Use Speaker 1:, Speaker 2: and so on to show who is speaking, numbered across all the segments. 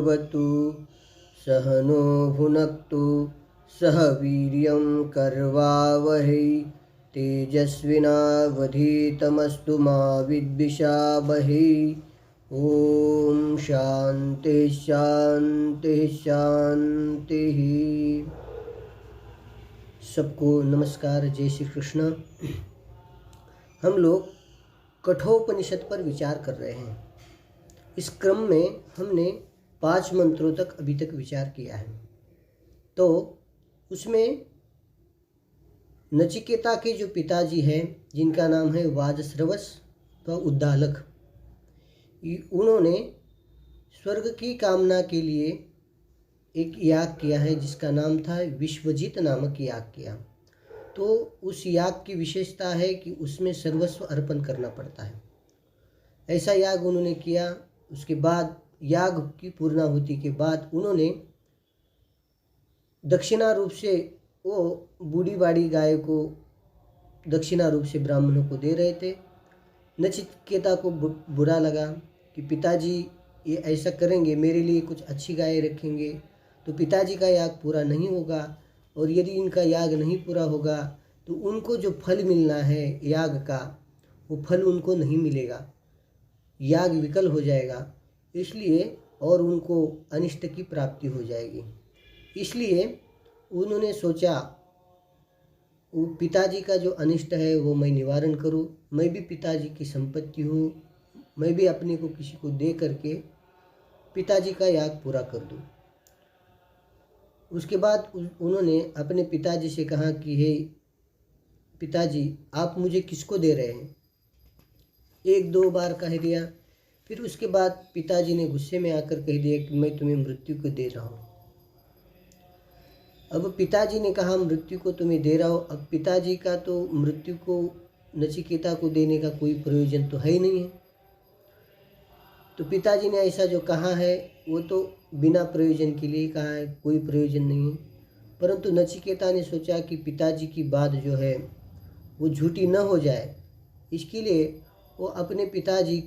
Speaker 1: भवतु सहनो भुनक्तु सह वीर्यं करवावहै तेजस्विनावधीतमस्तु मा विद्विषावहै। ओम शांति शांति शांति। सबको नमस्कार, जय श्री कृष्ण। हम लोग कठोपनिषद पर विचार कर रहे हैं। इस क्रम में हमने 5 मंत्रों तक अभी तक विचार किया है। तो उसमें नचिकेता के जो पिताजी हैं, जिनका नाम है वाजश्रवस व उद्दालक, उन्होंने स्वर्ग की कामना के लिए एक याग किया है जिसका नाम था विश्वजित नामक याग किया। तो उस याग की विशेषता है कि उसमें सर्वस्व अर्पण करना पड़ता है। ऐसा याग उन्होंने किया। उसके बाद याग की पूर्णाहुति के बाद उन्होंने दक्षिणा रूप से वो बूढ़ी बाड़ी गाय को दक्षिणा रूप से ब्राह्मणों को दे रहे थे। नचिकेता को बुरा लगा कि पिताजी ये ऐसा करेंगे, मेरे लिए कुछ अच्छी गाय रखेंगे तो पिताजी का याग पूरा नहीं होगा, और यदि इनका याग नहीं पूरा होगा तो उनको जो फल मिलना है याग का, वो फल उनको नहीं मिलेगा, याग विकल हो जाएगा। इसलिए और उनको अनिष्ट की प्राप्ति हो जाएगी। इसलिए उन्होंने सोचा वो पिताजी का जो अनिष्ट है वो मैं निवारण करूं। मैं भी पिताजी की संपत्ति हूँ, मैं भी अपने को किसी को दे करके पिताजी का याग पूरा कर दूं। उसके बाद उन्होंने अपने पिताजी से कहा कि हे पिताजी, आप मुझे किसको दे रहे हैं? 1-2 बार कह दिया। फिर उसके बाद पिताजी ने गुस्से में आकर कह दिया कि मैं तुम्हें मृत्यु को दे रहा हूँ। अब पिताजी ने कहा मृत्यु को तुम्हें दे रहा हूँ। अब पिताजी का तो मृत्यु को नचिकेता को देने का कोई प्रयोजन तो है ही नहीं है। तो पिताजी ने ऐसा जो कहा है वो तो बिना प्रयोजन के लिए कहा है, कोई प्रयोजन नहीं है। परंतु नचिकेता ने सोचा कि पिताजी की बात जो है वो झूठी न हो जाए, इसके लिए वो अपने पिताजी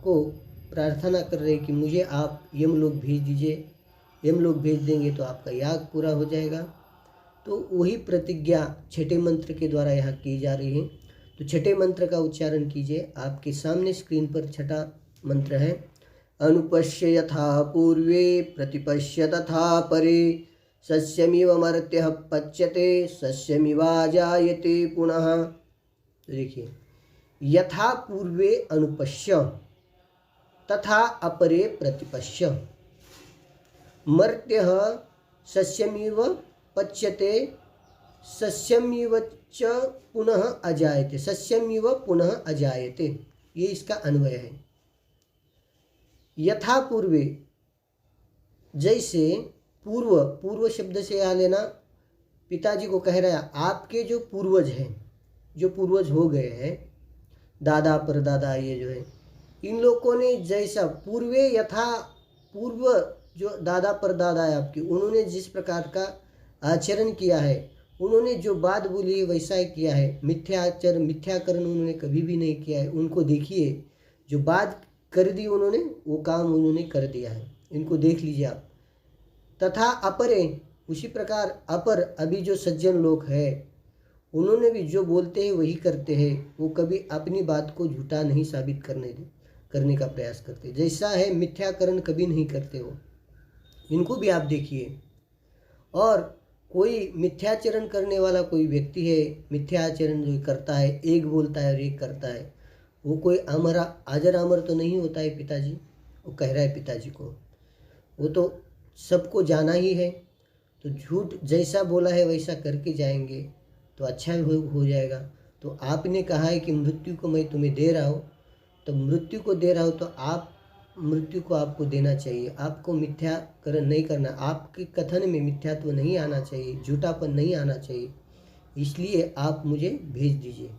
Speaker 1: को प्रार्थना कर रहे कि मुझे आप यमलोक भेज दीजिए, यमलोक भेज देंगे तो आपका याग पूरा हो जाएगा। तो वही प्रतिज्ञा छठे मंत्र के द्वारा यहाँ की जा रही है। तो छठे मंत्र का उच्चारण कीजिए। आपके सामने स्क्रीन पर छठा मंत्र है। अनुपश्य यथा पूर्वे प्रतिपश्य तथा परे सस्यमिव मर्त्यः पच्यते सस्यमिवा जायते पुनः। तो देखिए, यथा पूर्वे अनुपश्य तथा अपरे प्रतिपश्य, मर्त्यः सस्यमिव पच्यते सस्यमिव च पुनः अजायते, सस्यमिव पुनः अजायते, ये इसका अन्वय है। यथा पूर्वे, जैसे पूर्व, पूर्व शब्द से यहाँ लेना, पिताजी को कह रहा है आपके जो पूर्वज हैं, जो पूर्वज हो गए हैं, दादा परदादा, ये जो है, इन लोगों ने जैसा पूर्वे, यथा पूर्व जो दादा परदादा है आपके, उन्होंने जिस प्रकार का आचरण किया है, उन्होंने जो बात बोली है वैसा ही किया है। मिथ्याकरण उन्होंने कभी भी नहीं किया है। उनको देखिए, जो बात कर दी उन्होंने वो काम उन्होंने कर दिया है। इनको देख लीजिए आप। तथा अपरे, उसी प्रकार अपर, अभी जो सज्जन लोग हैं उन्होंने भी जो बोलते हैं वही करते हैं। वो कभी अपनी बात को झूठा नहीं साबित करने का प्रयास करते, जैसा है मिथ्याकरण कभी नहीं करते हो। इनको भी आप देखिए। और कोई मिथ्याचरण करने वाला कोई व्यक्ति है, मिथ्याचरण जो करता है, एक बोलता है और एक करता है, वो कोई अजर अमर तो नहीं होता है पिताजी। वो कह रहा है पिताजी को, वो तो सबको जाना ही है। तो झूठ जैसा बोला है वैसा करके जाएंगे तो अच्छा हो जाएगा। तो आपने कहा है कि मृत्यु को मैं तुम्हें दे रहा हूँ, तो मृत्यु को दे रहा हूँ तो आप मृत्यु को आपको देना चाहिए। आपको मिथ्याकरण नहीं करना, आपके कथन में मिथ्यात्व नहीं आना चाहिए, झूठापन नहीं आना चाहिए, इसलिए आप मुझे भेज दीजिए।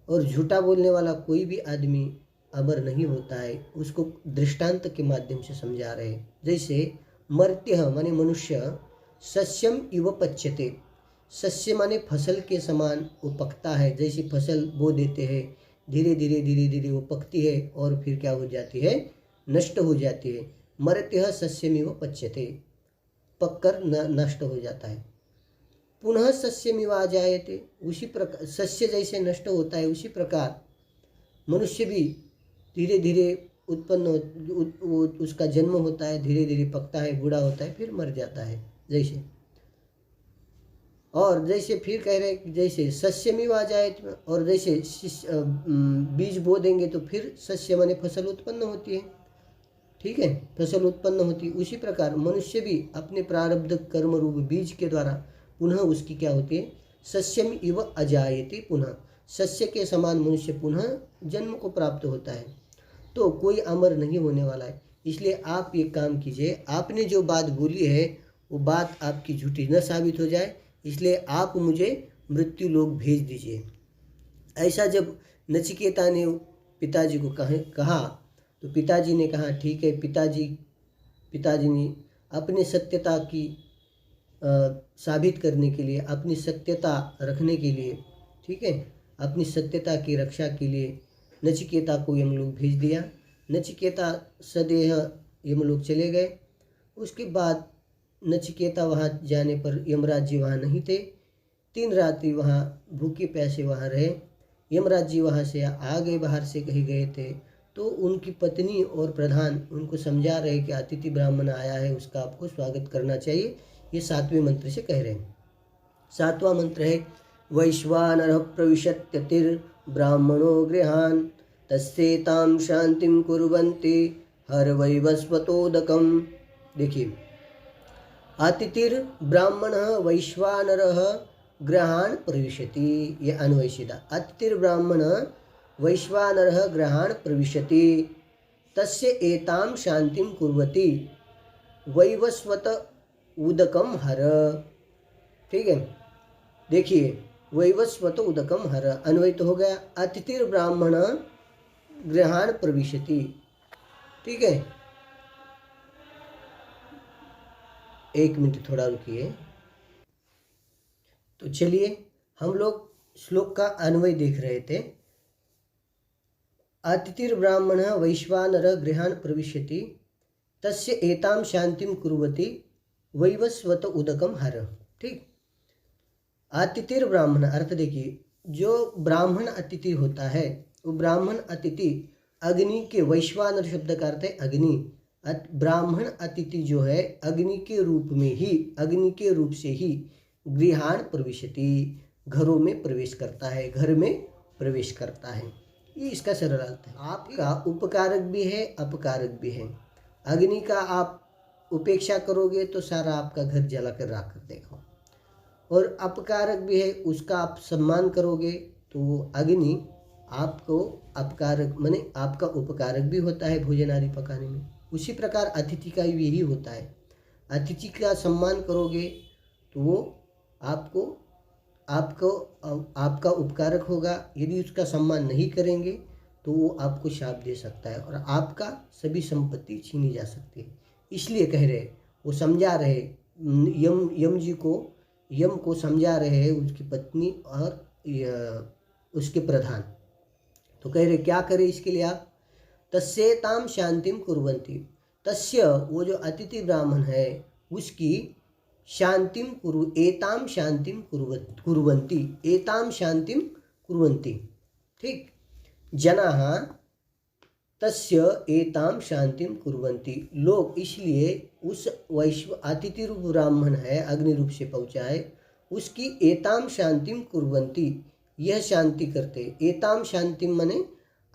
Speaker 1: और झूठा बोलने वाला कोई भी आदमी अमर नहीं होता है, उसको दृष्टांत के माध्यम से समझा रहे हैं। जैसे मर्त्य माने मनुष्य, सस्यम इव पच्यते, सस्य माने फसल के समान वो पकता है। जैसी फसल बो देते हैं, धीरे धीरे वो पकती है और फिर क्या हो जाती है, नष्ट हो जाती है। मरत्यः सस्यमिव पच्यते, पककर नष्ट हो जाता है। पुनः सस्यमिव आजायते, उसी प्रकार सस्य जैसे नष्ट होता है उसी प्रकार मनुष्य भी धीरे धीरे उसका जन्म होता है, धीरे धीरे पकता है, बूढ़ा होता है, फिर मर जाता है जैसे। और जैसे फिर कह रहे हैं जैसे सस्यमिव आजायते, और जैसे बीज बो देंगे तो फिर सस्य माने फसल उत्पन्न होती है, ठीक है, फसल उत्पन्न होती है। उसी प्रकार मनुष्य भी अपने प्रारब्ध कर्म रूप बीज के द्वारा पुनः उसकी क्या होती है, सस्यम इव अजायते, पुनः सस्य के समान मनुष्य पुनः जन्म को प्राप्त होता है। तो कोई अमर नहीं होने वाला है। इसलिए आप ये काम कीजिए, आपने जो बात बोली है वो बात आपकी झूठी न साबित हो जाए, इसलिए आप मुझे मृत्यु लोक भेज दीजिए। ऐसा जब नचिकेता ने पिताजी को कहा तो पिताजी ने कहा ठीक है। पिताजी ने अपने सत्यता की साबित करने के लिए, अपनी सत्यता रखने के लिए, ठीक है, अपनी सत्यता की रक्षा के लिए नचिकेता को यमलोक भेज दिया। नचिकेता सदेह यमलोक चले गए। उसके बाद नचिकेता वहाँ जाने पर यमराज जी वहाँ नहीं थे। 3 रात्रि वहाँ भूखे प्यासे वहाँ रहे। यमराज जी वहाँ से आ गए, बाहर से कहीं गए थे, तो उनकी पत्नी और प्रधान उनको समझा रहे कि अतिथि ब्राह्मण आया है, उसका आपको स्वागत करना चाहिए। ये 7वें मंत्र से कह रहे हैं। 7वां मंत्र है वैश्वानरः प्रविशत्यतिर्ब्राह्मणो गृहान् तस्येतां शांतिं कुर्वन्ति हर वैवस्वतोदकम्। देखिए, अतिथिर्ब्राह्मणः वैश्वानरः गृहान् प्रविशति, ये अन्वय सीधा। अतिथिर्ब्राह्मणः वैश्वानरः गृहान् प्रविशति तस्य एतां शांतिं कुर्वति वैवस्वत उदकम हर, ठीक है। देखिए, वैवस्वत उदकम हर अन्वय तो हो गया। अतिथिर्ब्राह्मण गृहान् प्रविशति, ठीक है। 1 मिनट थोड़ा रुकिए। तो चलिए हम लोग श्लोक का अन्वय देख रहे थे। अतिथिर्ब्राह्मण वैश्वानर गृहान् प्रविशति तस्य एतां शांतिं कुर्वति वैवस्वत उदकम हर, ठीक। अतिथिर्ब्राह्मण अर्थ देखिए, जो ब्राह्मण अतिथि होता है वो ब्राह्मण अतिथि अग्नि के, वैश्वानर शब्द का अर्थ है अग्नि। ब्राह्मण अतिथि जो है अग्नि के रूप में ही, अग्नि के रूप से ही गृहान् प्रविशति, घरों में प्रवेश करता है, घर में प्रवेश करता है। ये इसका सरल अर्थ है। आपका उपकारक भी है, अपकारक भी है। अग्नि का आप उपेक्षा करोगे तो सारा आपका घर जला कर राख कर देगा, और अपकारक भी है, उसका आप सम्मान करोगे तो वो अग्नि आपको अपकारक माने आपका उपकारक भी होता है भोजन आदि पकाने में। उसी प्रकार अतिथि का भी यही होता है। अतिथि का सम्मान करोगे तो वो आपका उपकारक होगा। यदि उसका सम्मान नहीं करेंगे तो वो आपको शाप दे सकता है और आपका सभी संपत्ति छीनी जा सकती है। इसलिए कह रहे, वो समझा रहे, यम को समझा रहे हैं उसकी पत्नी और उसके प्रधान। तो कह रहे क्या करे इसके लिए आप, तस्येतां शांतिं कुर्वन्ति, तस्य वो जो अतिथि ब्राह्मण है उसकी शांतिं एतां शांतिं कुर्वन्ति, एतां शांतिं कुर्वन्ति, ठीक। जनाः तस्य एतां शांतिं कुर्वन्ति, लोग इसलिए उस अतिथि रूप ब्राह्मण है, अग्नि रूप से पहुँचा है, उसकी एतां शांतिं कुर्वन्ति, यह शांति करते। एतां शांति माने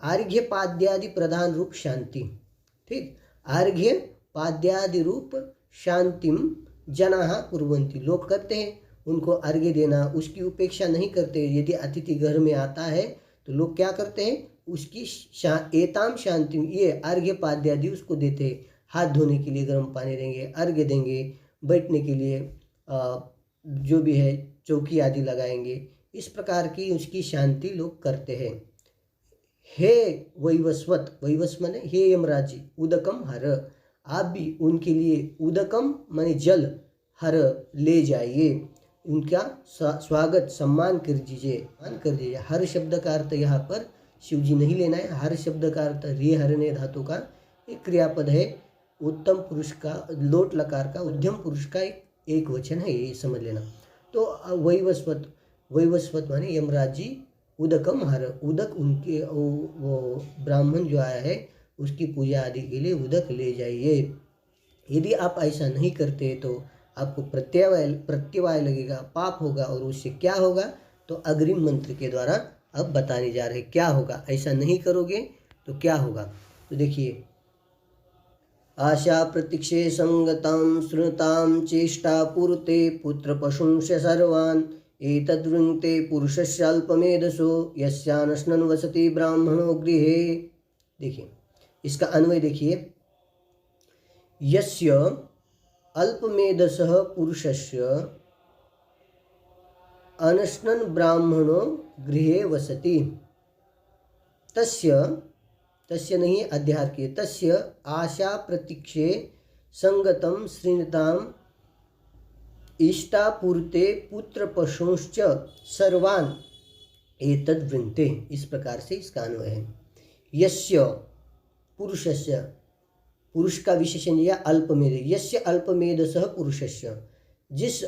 Speaker 1: आर्घ्य पाद्यादि प्रधान रूप शांति, ठीक। आर्घ्य पाद्यादि रूप शांतिम जनाः कुर्वन्ति, लोग करते हैं। उनको अर्घ्य देना, उसकी उपेक्षा नहीं करते। यदि अतिथि घर में आता है तो लोग क्या करते हैं, उसकी एतां शांति, ये अर्घ्य पाद्यादि उसको देते हैं। हाथ धोने के लिए गर्म पानी देंगे, अर्घ्य देंगे, बैठने के लिए जो भी है चौकी आदि लगाएंगे। इस प्रकार की उसकी शांति लोग करते हैं। हे वैवस्वत, वैवस्वत माने हे यमराज जी, उदकम हर, आप भी उनके लिए उदकम माने जल, हर ले जाइए, उनका स्वागत सम्मान कर दीजिए। हर शब्द का अर्थ यहाँ पर शिव जी नहीं लेना है। हर शब्द का अर्थ रे हरने धातु का एक क्रियापद है, उत्तम पुरुष का, लोट लकार का उद्यम पुरुष का एक वचन है, ये समझ लेना। तो वैवस्वत माने यमराज जी उदकम हर, उदक उनके वो ब्राह्मण जो आया है उसकी पूजा आदि के लिए उदक ले जाइए। यदि आप ऐसा नहीं करते तो आपको प्रत्यवाय लगेगा, पाप होगा। और उससे क्या होगा तो अग्रिम मंत्र के द्वारा अब बताने जा रहे क्या होगा। ऐसा नहीं करोगे तो क्या होगा, तो देखिए, आशा प्रतीक्षे संगतां श्रुतां चेष्टा पूर्ते पुत्र पशुंश सर्वान् एतद्वृङ्क्ते पुरुषस्याल्पमेधसो यस्यानश्नन् वसति ब्राह्मणो गृहे। देखिए इसका अन्वय देखिए, यस्य अल्पमेधसः पुरुषस्य अनश्नन् ब्राह्मणो गृहे वसति, तस्य नहीं अध्यार किए, तस्य आशा प्रतीक्षे संगतम श्रृणताम इष्टापूर्ते पुत्र पशुंश्च सर्वान् एतद्वृन्ते। इस प्रकार से इसका अन्वय है। यस्य पुरुषस्य, पुरुष का विशेषण या अल्पमेध, यस्य अल्पमेधसः पुरुषस्य, जिस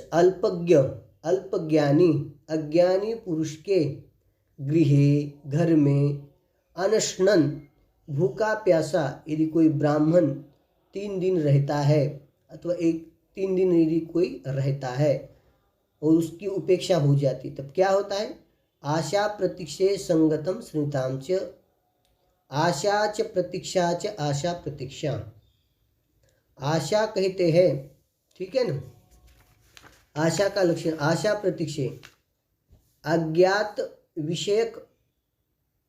Speaker 1: अल्पज्ञानी अज्ञानी पुरुष के गृहे घर में अनश्नन भूखा प्यासा यदि कोई ब्राह्मण 3 दिन रहता है, अथवा 3 दिन यदि कोई रहता है और उसकी उपेक्षा हो जाती, तब क्या होता है, आशा प्रतीक्षे संगतम श्रृताम च, आशा च प्रतीक्षा च आशा प्रतीक्षा। आशा कहते हैं, ठीक है ना, आशा का लक्षण, आशा प्रतीक्षे अज्ञात विषयक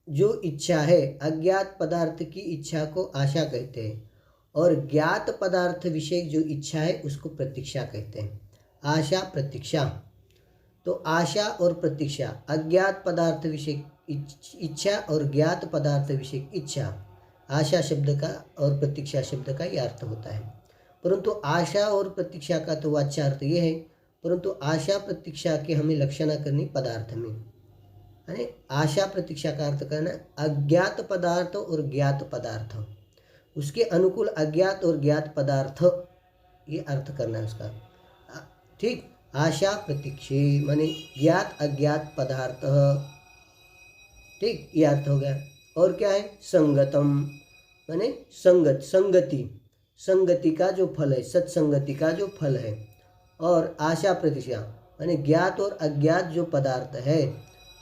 Speaker 1: जो इच्छा है, अज्ञात पदार्थ की इच्छा को आशा कहते हैं, और ज्ञात पदार्थ विषयक जो इच्छा है उसको प्रतीक्षा कहते हैं। आशा प्रतीक्षा, तो आशा और प्रतीक्षा, अज्ञात पदार्थ विषयक इच्छा और ज्ञात पदार्थ विषयक इच्छा, आशा शब्द का और प्रतीक्षा शब्द का ये अर्थ होता है। परंतु आशा और प्रतीक्षा का तो वाच्यार्थ ये है, परंतु आशा प्रतीक्षा के हमें लक्षणा करनी पदार्थ में, यानी आशा प्रतीक्षा का अर्थ करना अज्ञात पदार्थ और ज्ञात पदार्थ, उसके अनुकूल अज्ञात और ज्ञात पदार्थ, ये अर्थ करना है उसका, ठीक। आशा प्रतीक्षे माने ज्ञात अज्ञात पदार्थ, ठीक, ये अर्थ हो गया। और क्या है, संगतम माने संगति का जो फल है, सत्संगति का जो फल है। और आशा प्रतीक्षा माने ज्ञात और अज्ञात जो पदार्थ है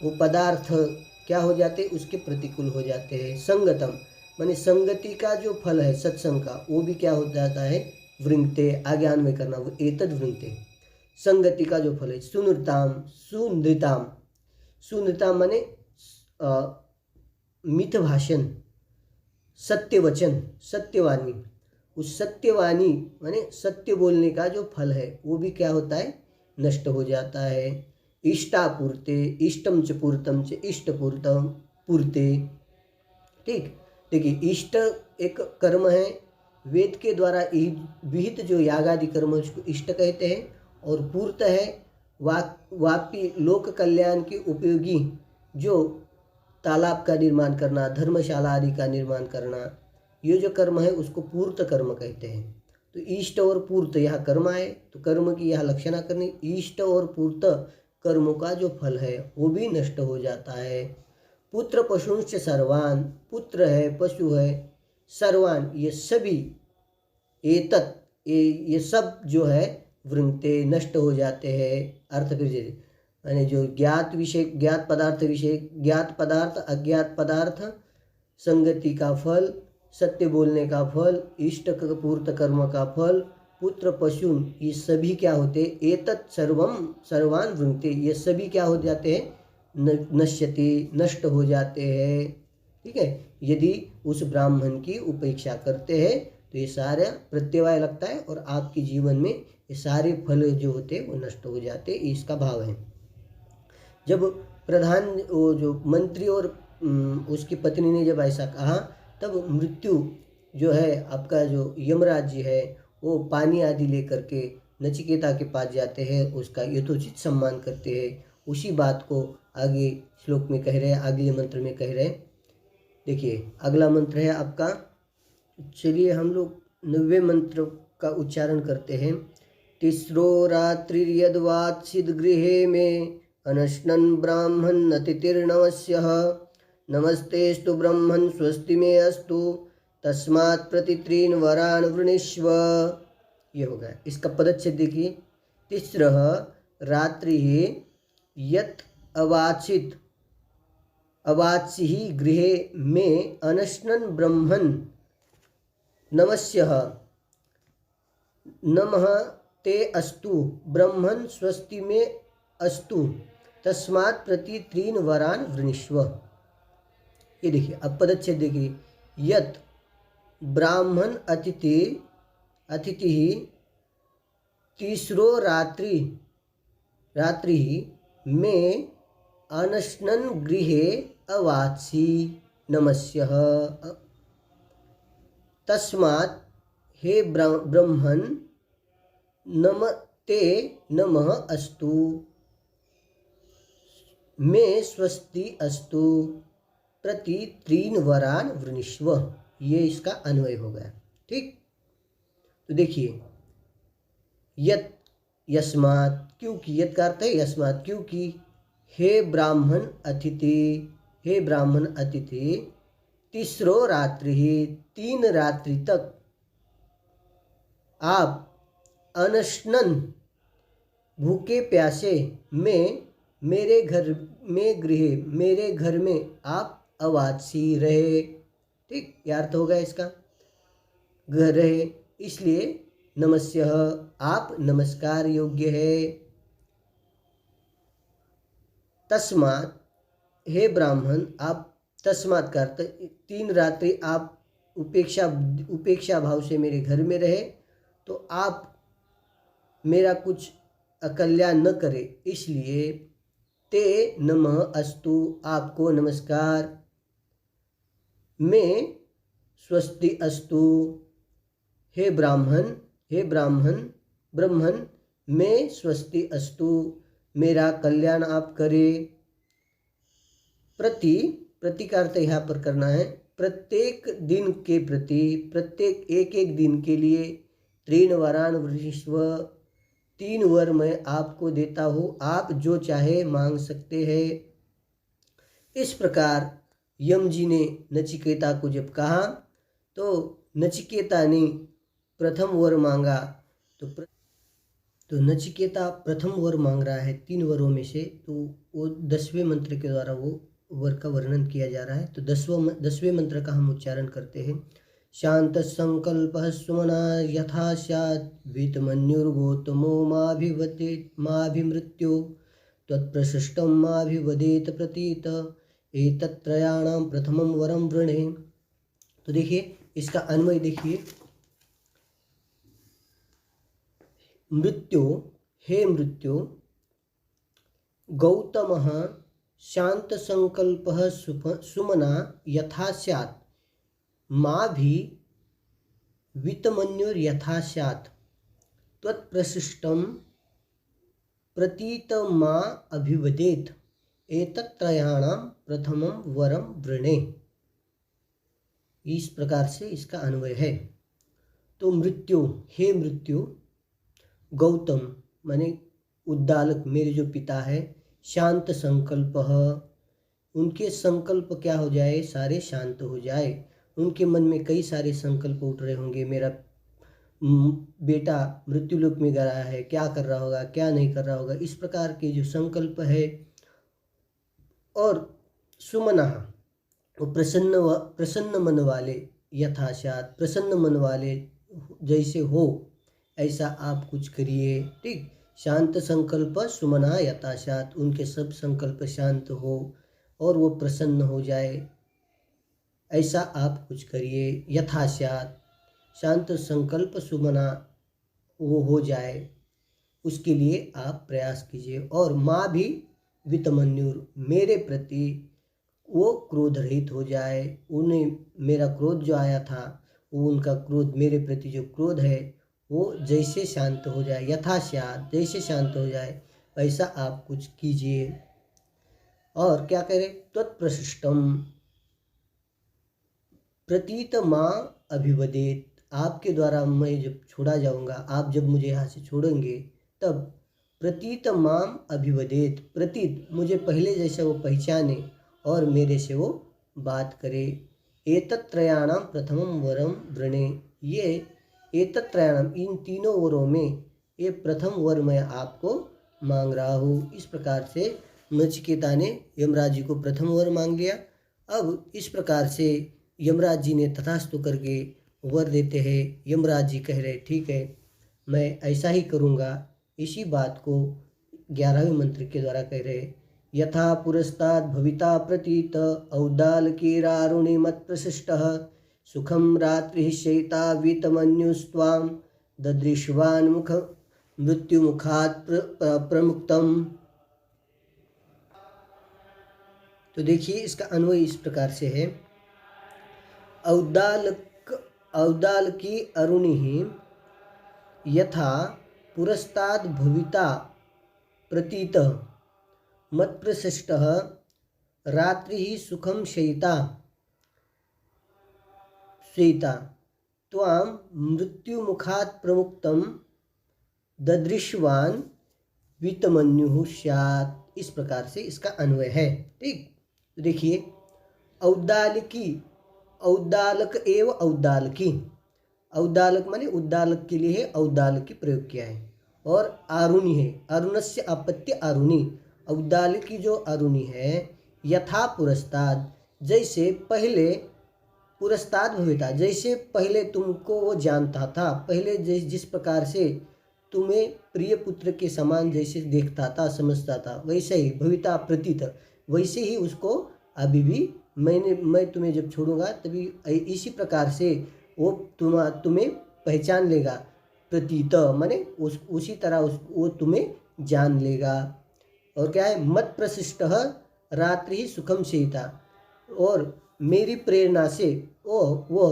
Speaker 1: वो पदार्थ क्या हो जाते, उसके प्रतिकूल हो जाते हैं। संगतम माने संगति का जो फल है सत्संग का, वो भी क्या हो जाता है, वृंगते, आगे अन्वय करना, वो एतद वृंगते, संगति का जो फल है। सुनृताम माने मिथ भाषण, सत्य वचन, सत्यवाणी, उस सत्यवाणी माने सत्य बोलने का जो फल है वो भी क्या होता है, नष्ट हो जाता है। इष्टापूर्ते, इष्टम च पूर्तम च इष्टपूर्तम पूर्ते, ठीक। देखिए इष्ट एक कर्म है, वेद के द्वारा विहित जो यागादि कर्म उसको इष्ट कहते हैं, और पूर्त है वापी लोक कल्याण के उपयोगी जो तालाब का निर्माण करना, धर्मशाला आदि का निर्माण करना, ये जो कर्म है उसको पूर्त कर्म कहते हैं। तो इष्ट और पूर्त यहाँ कर्म आए, तो कर्म की यहाँ लक्षणा करनी, इष्ट और पूर्त कर्मों का जो फल है वो भी नष्ट हो जाता है। पुत्र पशुंश्च सर्वान, पुत्र है, पशु है, सर्वान ये सभी, ये सब जो है वृंगते नष्ट हो जाते हैं। अर्थ फिर यानी जो ज्ञात विषय, ज्ञात पदार्थ विषय, ज्ञात पदार्थ, अज्ञात पदार्थ, संगति का फल, सत्य बोलने का फल, इष्ट पूर्त कर्म का फल, पुत्र पशु, ये सभी क्या होते, एतत् सर्वान वृंगते, ये सभी क्या हो जाते हैं, नश्यति, नष्ट हो जाते हैं, ठीक है। यदि उस ब्राह्मण की उपेक्षा करते हैं तो ये सारा प्रत्यवाय लगता है और आपके जीवन में ये सारे फल जो होते हैं वो नष्ट हो जाते हैं, इसका भाव है। जब प्रधान वो जो मंत्री और उसकी पत्नी ने जब ऐसा कहा, तब मृत्यु जो है आपका जो यमराज जी है वो पानी आदि लेकर के नचिकेता के पास जाते हैं, उसका यथोचित सम्मान करते हैं। उसी बात को आगे श्लोक में कह रहे हैं, अगले मंत्र में कह रहे हैं। देखिए अगला मंत्र है आपका, चलिए हम लोग 90वें मंत्र का उच्चारण करते हैं। तिस्रो रात्रिर्यद्वात्सिद् गृहे में अनश्नन् ब्राह्मण अतिथिर्नमस्यः नमस्तेस्तु ब्रह्मन् स्वस्ति में अस्तु तस्मात् प्रतित्रीन् वरान् वृणीष्व। ये हो गया। इसका पदच्छेद देखिए। तिस्रः रात्रिः यत् अवात्सिः गृहे में अनश्नन् ब्रह्मन् नमस्यः नमः ते अस्तु ब्रह्मन् स्वस्ति में अस्तु तस्मात् प्रति त्रीन् वरान् वृणीष्व। ये देखिए, अब पदच्छेद देखिए। यत् ब्राह्मण अतिथि तीसरो रात्रि में अनश्नन् गृहे अवात्सि नमस्यः तस्मात् हे ब्रह्मन् नमते नमः अस्तु मे स्वस्ति अस्तु प्रति त्रीन् वरान् वृणीष्व। ये इसका अन्वय हो गया। ठीक, तो देखिए, यत् यस्मात्, क्योंकि, यत् का अर्थ है यस्मात्, क्योंकि, हे ब्राह्मण अतिथि तीसरो रात्रि 3 रात्रि तक आप अनश्नन भूखे प्यासे में मेरे घर में आप अवात्सी रहे। ठीक, यह अर्थ होगा इसका, घर रहे, इसलिए नमस्यः आप नमस्कार योग्य है। तस्मात् हे ब्राह्मण, आप तस्मात् का अर्थ 3 रात्रि आप उपेक्षा भाव से मेरे घर में रहे तो आप मेरा कुछ अकल्याण न करे, इसलिए ते नमः अस्तु आपको नमस्कार, मैं स्वस्ति अस्तु हे ब्राह्मण मैं स्वस्ति अस्तु मेरा कल्याण आप करें। प्रति का अर्थ यहाँ पर करना है प्रत्येक दिन के प्रति, प्रत्येक एक दिन के लिए 3 वरान् वृणीष्व 3 वर मैं आपको देता हूँ, आप जो चाहे मांग सकते हैं। इस प्रकार यम जी ने नचिकेता को जब कहा तो नचिकेता ने प्रथम वर मांगा। तो नचिकेता प्रथम वर मांग रहा है 3 वरों में से, तो वो 10वें मंत्र के द्वारा वो वर का वर्णन किया जा रहा है। तो 10वें मंत्र का हम उच्चारण करते हैं। शांत संकल्पः सुमना यथा स्यात् वीतमन्युर्गोतमो माभिमृत्यो त्वत्प्रशिष्टं माभिवदेत प्रतीत एतत्त्रयाणां प्रथमं वरं वृणे। तो देखिए, इसका अन्वय देखिए। हे मृत्यु गौतमः शांत संकल्पः सुमना यथा स्यात् माभि वितमन्युर्यथा स्यात् त्वत्प्रशिष्टं प्रतीत मा अभिवदेत एतत्त्रयाणां प्रथमं वरं वृणे। इस प्रकार से इसका अन्वय है। तो हे मृत्यु गौतम माने उद्दालक, मेरे जो पिता है, शांत संकल्पः, उनके संकल्प क्या हो जाए, सारे शांत हो जाए। उनके मन में कई सारे संकल्प उठ रहे होंगे, मेरा बेटा मृत्युलोक में गया है, क्या कर रहा होगा, क्या नहीं कर रहा होगा, इस प्रकार के जो संकल्प है। और सुमना वो प्रसन्न मन वाले, यथाशात प्रसन्न मन वाले जैसे हो ऐसा आप कुछ करिए। ठीक, शांत संकल्प सुमना यथाशात, उनके सब संकल्प शांत हो और वो प्रसन्न हो जाए, ऐसा आप कुछ करिए। यथाशात शांत संकल्प सुमना वो हो जाए, उसके लिए आप प्रयास कीजिए। और माँ भी वितमन्युर, मेरे प्रति वो क्रोध रहित हो जाए, उन्हें मेरा क्रोध जो आया था वो उनका क्रोध, मेरे प्रति जो क्रोध है वो जैसे शांत हो जाए, यथाशात जैसे शांत हो जाए वैसा आप कुछ कीजिए। और क्या करें, त्वत्प्रशिष्टम प्रतीत माँ अभिवदेत, आपके द्वारा मैं जब छोड़ा जाऊंगा, आप जब मुझे यहाँ से छोड़ेंगे, तब प्रतीत माम अभिवदेत, प्रतीत मुझे पहले जैसे वो पहचाने और मेरे से वो बात करे। एतत्त्रयाणां प्रथमं वरम वृणे, ये एतत्त्रयाणां इन तीनों वरों में ये प्रथम वर मैं आपको मांग रहा हूँ। इस प्रकार से नचिकेता ने यमराज जी को प्रथम वर मांग लिया। अब इस प्रकार से यमराज जी ने तथास्तु करके वर देते हैं। यमराज जी कह रहे ठीक है, मैं ऐसा ही करूँगा। इसी बात को 11वें मंत्र के द्वारा कह रहे, यथा पुरस्ताद भविता प्रतीत औदालकीरारुणि मत्प्रशिष्टः सुखम रात्रि शयिता वीतमन्युस्त्वां ददृश्वान् मुख मृत्युमुखात् प्रमुक्तम। तो देखिए इसका अन्वय इस प्रकार से है, औदालकी अरुणिः यथा पुरस्ताद भविता प्रतीतः मत्प्रशिष्टः रात्रिः सुखं शयिता त्वां मृत्युमुखात् प्रमुक्तं ददृश्वान् वीतमन्युः स्यात्। इस प्रकार से इसका अन्वय है। ठीक, देखिए औदालकी, औदालक एव औदालकी, औदालक माने उद्दालक के लिए है, औदालकी प्रयोग किया है। और आरुणि है, अरुणस्य अपत्य आरुणि, औदालकी जो आरुणि है, यथा पुरस्ताद जैसे पहले, पुरस्ताद भविता जैसे पहले तुमको वो जानता था, पहले जिस प्रकार से तुम्हें प्रिय पुत्र के समान जैसे देखता था समझता था, वैसे ही भविता प्रतीत, वैसे ही उसको अभी भी मैं तुम्हें जब छोड़ूंगा तभी इसी प्रकार से वो तुम्हें पहचान लेगा। प्रतीत माने उसी तरह वो तुम्हें जान लेगा। और क्या है, मत प्रशिष्टः रात्रि सुखम शयिता, और मेरी प्रेरणा से वो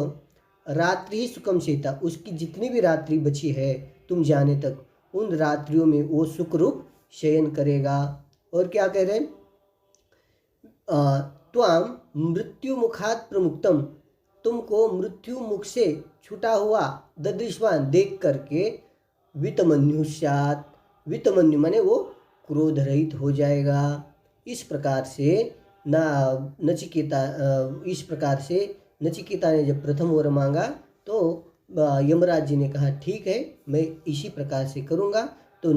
Speaker 1: रात्रि सुखम शयिता, उसकी जितनी भी रात्रि बची है तुम जाने तक, उन रात्रियों में वो सुखरूप शयन करेगा। और क्या कह रहे हैं, त्वां मृत्यु मुखात् प्रमुक्तम, तुमको मृत्यु मुख से छूटा हुआ ददृश्वान देख करके, वितमन्यु स्यात्, वितमन्यु माने वो क्रोध रहित हो जाएगा। इस प्रकार से नचिकेता, इस प्रकार से नचिकेता ने जब प्रथम वर मांगा तो यमराज जी ने कहा ठीक है, मैं इसी प्रकार से करूँगा। तो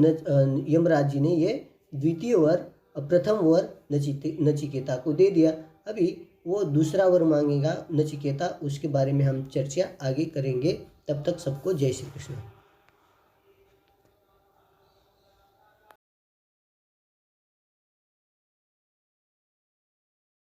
Speaker 1: यमराज जी ने ये द्वितीय वर, प्रथम वर नचिकेता को दे दिया। अभी वो दूसरा वर मांगेगा नचिकेता, उसके बारे में हम चर्चा आगे करेंगे। तब तक सबको जय श्री कृष्ण।